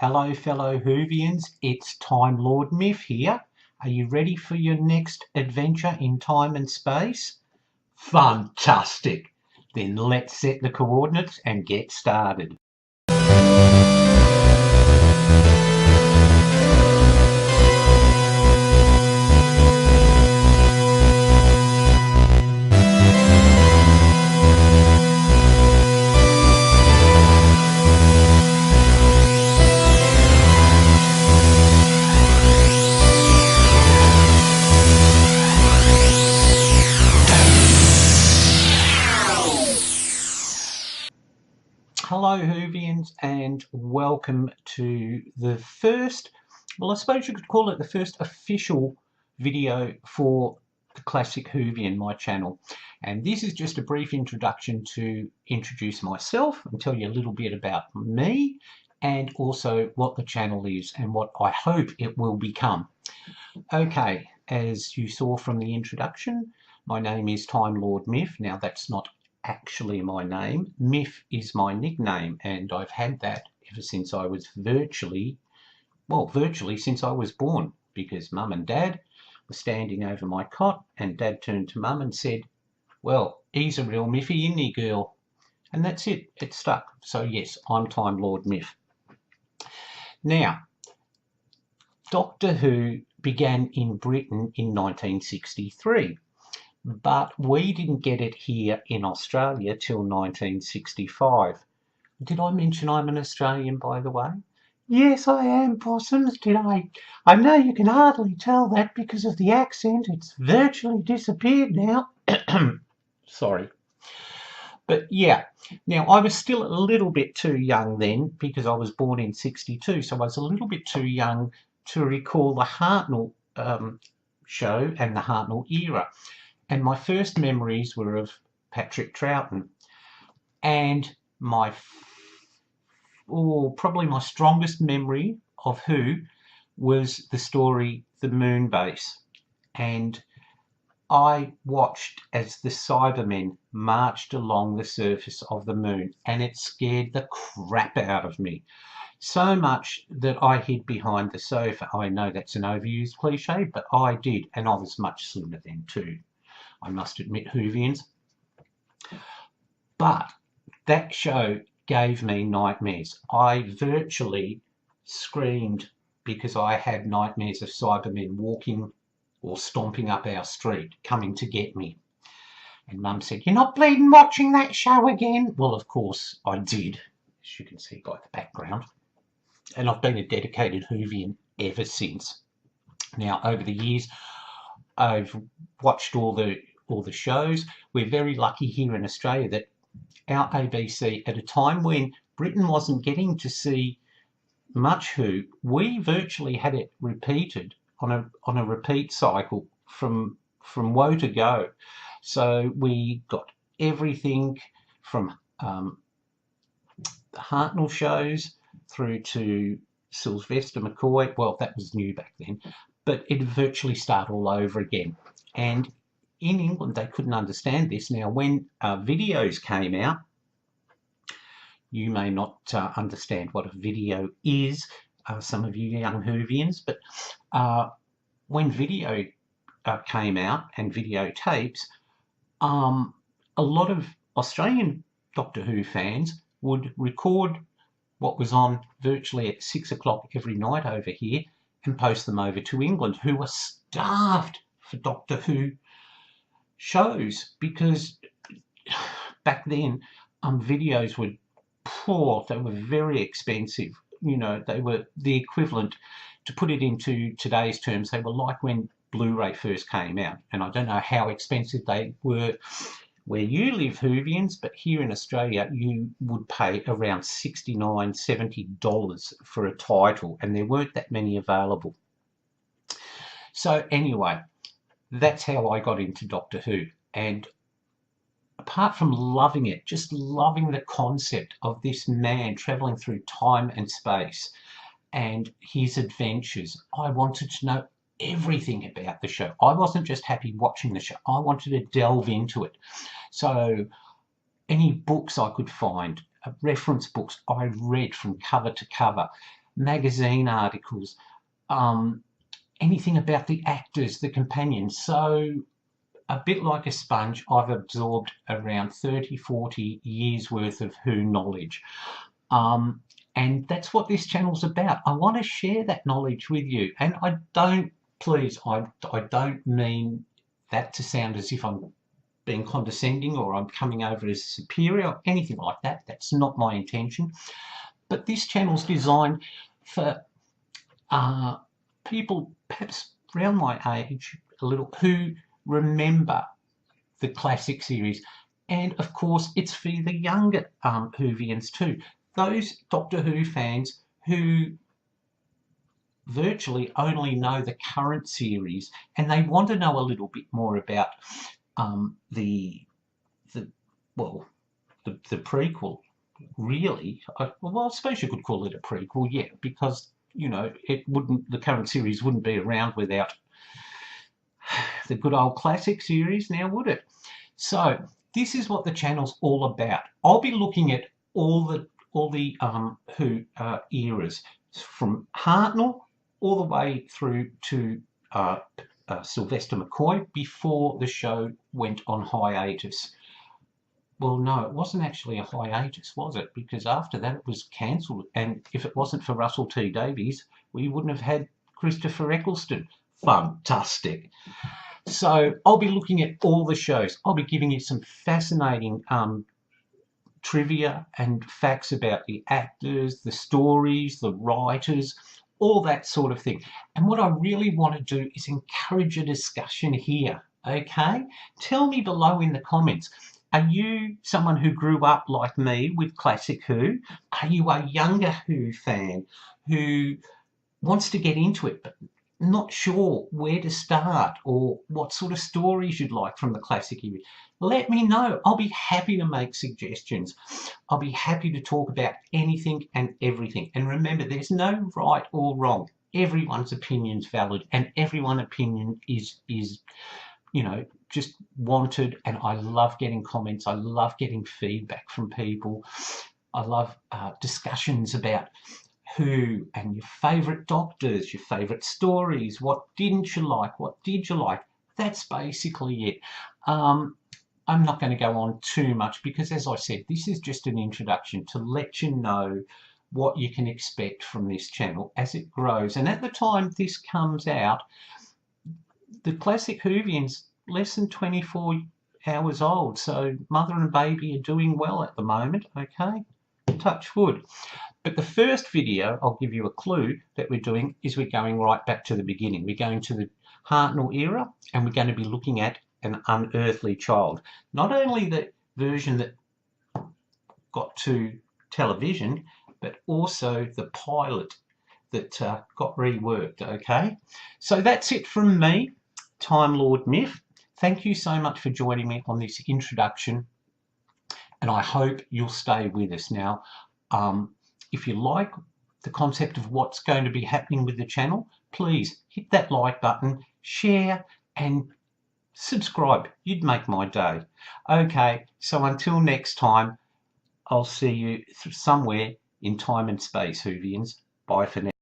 Hello fellow Whovians, it's Time Lord Myth here. Are you ready for your next adventure in time and space? Fantastic! Then let's set the coordinates and get started. Hello Whovians and welcome to the first, well I suppose you could call it the first official video for the Classic Whovian, my channel. And this is just a brief introduction to introduce myself and tell you a little bit about me and also what the channel is and what I hope it will become. Okay, as you saw from the introduction, my name is Time Lord Myth. Now that's not actually my name. Myth is my nickname, and I've had that ever since I was virtually since I was born, because Mum and Dad were standing over my cot and Dad turned to Mum and said, well, he's a real Miffy, isn't he, girl? And that's it, it stuck. So yes, I'm Time Lord Myth. Now, Doctor Who began in Britain in 1963. But we didn't get it here in Australia till 1965. Did I mention I'm an Australian, by the way? Yes, I am, Possums, did I? I know you can hardly tell that because of the accent. It's virtually disappeared now. Sorry. But yeah, now I was still a little bit too young then because I was born in 62, so I was a little bit too young to recall the Hartnell show and the Hartnell era. And my first memories were of Patrick Troughton. And probably my strongest memory of Who was the story The Moon Base. And I watched as the Cybermen marched along the surface of the moon, and it scared the crap out of me. So much that I hid behind the sofa. I know that's an overused cliche, but I did, and I was much slimmer then too, I must admit, Whovians. But that show gave me nightmares. I virtually screamed because I had nightmares of Cybermen walking or stomping up our street, coming to get me. And Mum said, you're not bleeding watching that show again? Well, of course I did, as you can see by the background. And I've been a dedicated Whovian ever since. Now, over the years, I've watched all the shows. We're very lucky here in Australia that our ABC, at a time when Britain wasn't getting to see much Who, we virtually had it repeated on a repeat cycle from woe to go. So we got everything from the Hartnell shows through to Sylvester McCoy. Well, that was new back then, but it virtually started all over again. And in England, they couldn't understand this. Now, when videos came out, you may not understand what a video is, some of you young Whovians, but when video came out and videotapes, a lot of Australian Doctor Who fans would record what was on virtually at 6 o'clock every night over here and post them over to England, who were starved for Doctor Who shows, because back then videos were poor, they were very expensive. You know, they were the equivalent, to put it into today's terms, they were like when Blu-ray first came out. And I don't know how expensive they were where you live, Whovians, but here in Australia you would pay around $69, $70 for a title, and there weren't that many available. So anyway, that's how I got into Doctor Who. And apart from loving it, just loving the concept of this man travelling through time and space and his adventures, I wanted to know everything about the show. I wasn't just happy watching the show, I wanted to delve into it. So any books I could find, reference books, I read from cover to cover. magazine articles, anything about the actors, the companions. So a bit like a sponge, I've absorbed around 30, 40 years worth of Who knowledge. And that's what this channel's about. I want to share that knowledge with you. And I don't mean that to sound as if I'm being condescending or I'm coming over as superior or anything like that. That's not my intention. But this channel's designed for people perhaps around my age a little who remember the classic series. And of course, it's for the younger Whovians too. Those Doctor Who fans who virtually only know the current series and they want to know a little bit more about the prequel, really. Well, I suppose you could call it a prequel, yeah, because, you know, the current series wouldn't be around without the good old classic series, now would it? So this is what the channel's all about. I'll be looking at all the Who eras, from Hartnell all the way through to Sylvester McCoy before the show went on hiatus. Well, no, it wasn't actually a hiatus, was it? Because after that it was cancelled. And if it wasn't for Russell T Davies, we wouldn't have had Christopher Eccleston. Fantastic. So I'll be looking at all the shows. I'll be giving you some fascinating trivia and facts about the actors, the stories, the writers, all that sort of thing. And what I really want to do is encourage a discussion here, okay? Tell me below in the comments, are you someone who grew up like me with classic Who? Are you a younger Who fan who wants to get into it but not sure where to start or what sort of stories you'd like from the classic era? Let me know. I'll be happy to make suggestions. I'll be happy to talk about anything and everything. And remember, there's no right or wrong. Everyone's opinion's valid, and everyone's opinion is you know, just wanted. And I love getting comments. I love getting feedback from people. I love discussions about Who and your favourite doctors, your favourite stories, what didn't you like, what did you like. That's basically it. I'm not going to go on too much because, as I said, this is just an introduction to let you know what you can expect from this channel as it grows. And at the time this comes out, the classic Whovians less than 24 hours old, so mother and baby are doing well at the moment, okay? Touch wood. But the first video, I'll give you a clue, that we're doing is we're going right back to the beginning. We're going to the Hartnell era, and we're going to be looking at An Unearthly Child. Not only the version that got to television, but also the pilot that got reworked, okay? So that's it from me, Time Lord Myth. Thank you so much for joining me on this introduction, and I hope you'll stay with us. Now, if you like the concept of what's going to be happening with the channel, please hit that like button, share, and subscribe. You'd make my day. Okay, so until next time, I'll see you somewhere in time and space, Whovians. Bye for now.